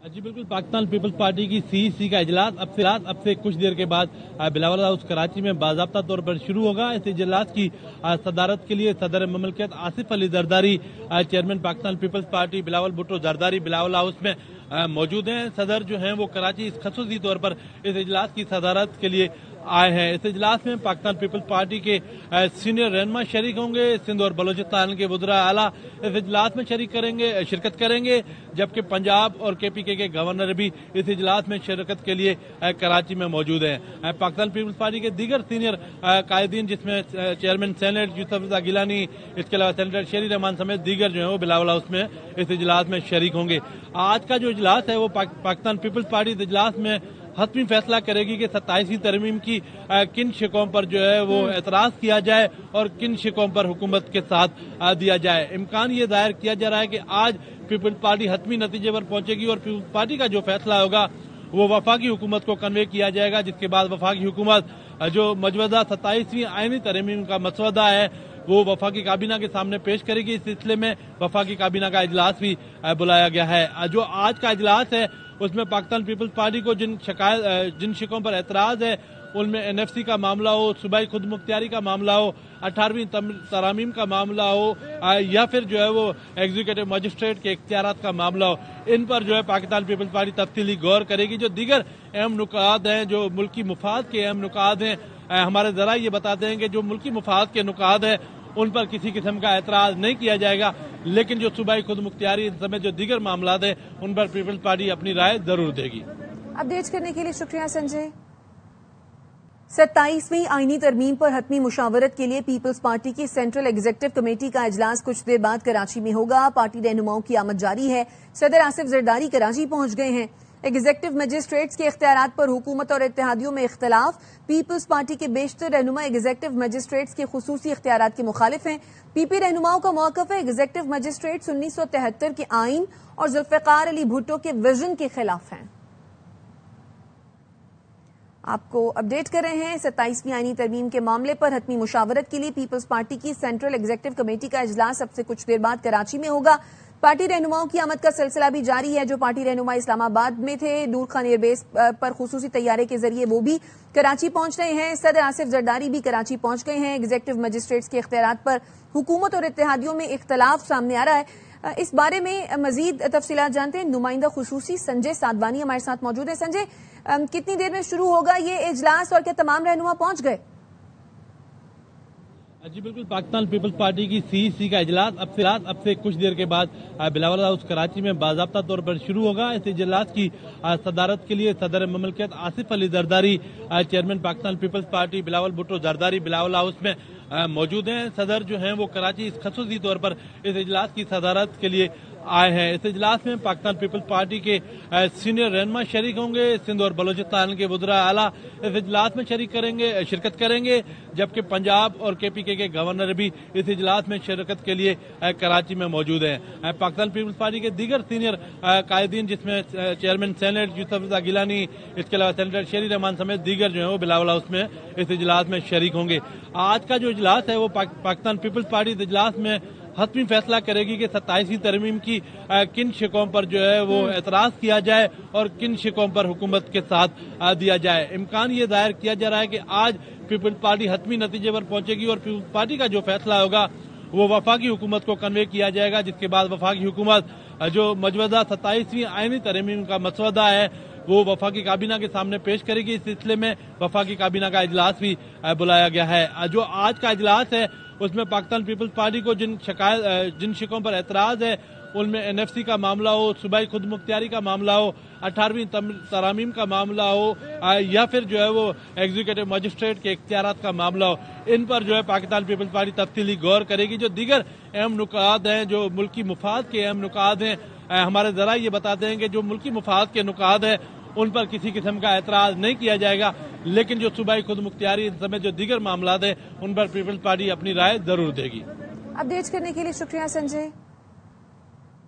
जी बिल्कुल, पाकिस्तान पीपल्स पार्टी की सीईसी का इजलास अब से कुछ देर के बाद बिलावल हाउस कराची में बाज़ाब्ता तौर पर शुरू होगा। इस इजलास की सदारत के लिए सदर ममलकत आसिफ अली जरदारी, चेयरमैन पाकिस्तान पीपल्स पार्टी बिलावल भुट्टो जरदारी बिलावल हाउस में मौजूद हैं। सदर जो हैं वो कराची इस खसूसी तौर पर इस इजलास की सदारत के लिए आए हैं। इस इजलास में पाकिस्तान पीपल्स पार्टी के सीनियर रहनुमा शरीक होंगे। सिंध और बलोचिस्तान के वज़रा आला इस इजलास में शिरकत करेंगे, जबकि पंजाब और KPK के गवर्नर भी इस इजलास में शिरकत के लिए कराची में मौजूद हैं। पाकिस्तान पीपल्स पार्टी के दीगर सीनियर कायदीन, जिसमें चेयरमैन सेनेट यूसुफ रज़ा गिलानी, इसके अलावा सेनेटर शेरी रहमान समेत दीगर जो है वो बिलावल हाउस में इस इजलास में शरीक होंगे। आज का जो इजलास है वो पाकिस्तान पीपल्स पार्टी इस इजलास में हतमी फैसला करेगी कि 27वीं तरमीम की किन शिकों पर जो है वो एतराज किया जाए और किन शिकों पर हुकूमत के साथ दिया जाए। इम्कान ये दायर किया जा रहा है कि आज पीपल्स पार्टी हतमी नतीजे पर पहुंचेगी और पीपल्स पार्टी का जो फैसला होगा वो वफाकी हुकूमत को कन्वे किया जाएगा, जिसके बाद वफाकी हुकूमत जो मौजूदा 27वीं आईनी तरमीम का मसौदा है वो वफाकी काबीना के सामने पेश करेगी। इस सिलसिले में वफाकी काबीना का इजलास भी बुलाया गया है। जो आज का इजलास है उसमें पाकिस्तान पीपल्स पार्टी को जिन शिकों पर एतराज है उनमें NFC का मामला हो, सूबाई खुद मुख्तियारी का मामला हो, 18वीं तरामीम का मामला हो, या फिर जो है वो एग्जीक्यूटिव मजिस्ट्रेट के इख्तियारात का मामला हो, इन पर जो है पाकिस्तान पीपल्स पार्टी तफसीली गौर करेगी। जो दीगर अहम नुकात हैं, जो मुल्की मुफाद के अहम नुकात हैं, हमारे जरा ये बताते हैं कि जो मुल्की मुफाद के नुकात हैं उन पर किसी किस्म का एतराज नहीं किया जाएगा, लेकिन जो सूबाई खुद मुख्तियारी समेत जो दीगर मामलात हैं उन पर पीपल्स पार्टी अपनी राय जरूर देगी। अपडेट करने के लिए शुक्रिया संजय। 27वीं आईनी तरमीम पर हतमी मुशावरत के लिए पीपल्स पार्टी की सेंट्रल एग्जीक्यूटिव कमेटी का इजलास कुछ देर बाद कराची में होगा। पार्टी रहनुमाओं की आमद जारी है। सदर आसिफ जरदारी कराची पहुंच गए हैं। एग्जीक्यूटिव मजिस्ट्रेट्स के इख्तियारात पर हुकूमत और इत्तेहादियों में इख्तलाफ। पीपल्स पार्टी के बेशतर रहनुमा एग्जीक्यूटिव मजिस्ट्रेट्स के खुसूसी इख्तियारात के मुखालिफ हैं। PP रहनुमाओं का मौक़िफ़ है एग्जीक्यूटिव मजिस्ट्रेट्स 1973 के आइन और जुल्फ़िकार अली भुट्टो के विजन के खिलाफ हैं। आपको अपडेट कर रहे हैं 27वीं आईनी तरमीम के मामले पर हतमी मुशावरत के लिए पीपल्स पार्टी की सेंट्रल एग्जीक्यूटिव कमेटी का इजलास अब से कुछ देर बाद कराची में होगा। पार्टी रहनुमाओं की आमद का सिलसिला भी जारी है। जो पार्टी रहनुमा इस्लामाबाद में थे, नूर खान एयरबेस पर खुसूसी तैयारे के जरिए वो भी कराची पहुंच रहे हैं। सदर आसिफ जरदारी भी कराची पहुंच गए हैं। एग्जीक्यूटिव मजिस्ट्रेट्स के इख्तियारात पर हुकूमत और इत्तेहादियों में इख्तलाफ सामने आ रहा है। इस बारे में मजीद तफसीलात जानते हैं। नुमाइंदा खुसूसी संजय साधवानी हमारे साथ मौजूद है। संजय, कितनी देर में शुरू होगा ये इजलास और क्या तमाम रहनुमा पहुंच गए? जी बिल्कुल, पाकिस्तान पीपल्स पार्टी की सीईसी का इजलास अब से कुछ देर के बाद बिलावल हाउस कराची में बाज़ाब्ता तौर पर शुरू होगा। इस इजलास की सदारत के लिए सदर ममलकत आसिफ अली जरदारी, चेयरमैन पाकिस्तान पीपल्स पार्टी बिलावल भुट्टो जरदारी बिलावल हाउस में मौजूद हैं। सदर जो हैं वो कराची इस खसूसी तौर पर इस इजलास की सदारत के लिए आए हैं। इस इजलास में पाकिस्तान पीपल्स पार्टी के सीनियर रहनुमा शरीक होंगे। सिंध और बलोचिस्तान के वज़रा आला इस इजलास में शिरकत करेंगे, जबकि पंजाब और KPK के गवर्नर भी इस इजलास में शिरकत के लिए कराची में मौजूद हैं। पाकिस्तान पीपल्स पार्टी के दीगर सीनियर कायदीन, जिसमें चेयरमैन सेनेट यूसुफ रज़ा गिलानी, इसके अलावा सेनेटर शेरी रहमान समेत दीगर जो है वो बिलावल हाउस में इस इजलास में शरीक होंगे। आज का जो इजलास है वो पाकिस्तान पीपल्स पार्टी इस इजलास में हतमी फैसला करेगी कि 27वीं तरमीम की किन शिकों पर जो है वो एतराज किया जाए और किन शिकों पर हुकूमत के साथ दिया जाए। इम्कान ये दायर किया जा रहा है कि आज पीपल्स पार्टी हतमी नतीजे पर पहुंचेगी और पीपल्स पार्टी का जो फैसला होगा वो वफाकी हुकूमत को कन्वे किया जाएगा, जिसके बाद वफाकी हुकूमत जो मौजूदा 27वीं आईनी तरमीम का मसौदा है वो वफाकी काबीना के सामने पेश करेगी। इस सिलसिले में वफाकी काबीना का इजलास भी बुलाया गया है। जो आज का इजलास है उसमें पाकिस्तान पीपल्स पार्टी को जिन शिकों पर एतराज है उनमें NFC का मामला हो, सूबाई खुद मुख्तियारी का मामला हो, 18वीं तरामीम का मामला हो, या फिर जो है वो एग्जीक्यूटिव मजिस्ट्रेट के इख्तियारात का मामला हो, इन पर जो है पाकिस्तान पीपल्स पार्टी तफसीली गौर करेगी। जो दीगर अहम नुकात हैं, जो मुल्की मुफाद के अहम नुकात हैं, हमारे जरा ये बताते हैं कि जो मुल्की मुफाद के नुकात हैं उन पर किसी किस्म का एतराज नहीं किया जाएगा, लेकिन जो सूबाई खुद मुख्तियारी समेत जो दीगर मामलात हैं उन पर पीपल्स पार्टी अपनी राय जरूर देगी। अपडेट करने के लिए शुक्रिया संजय।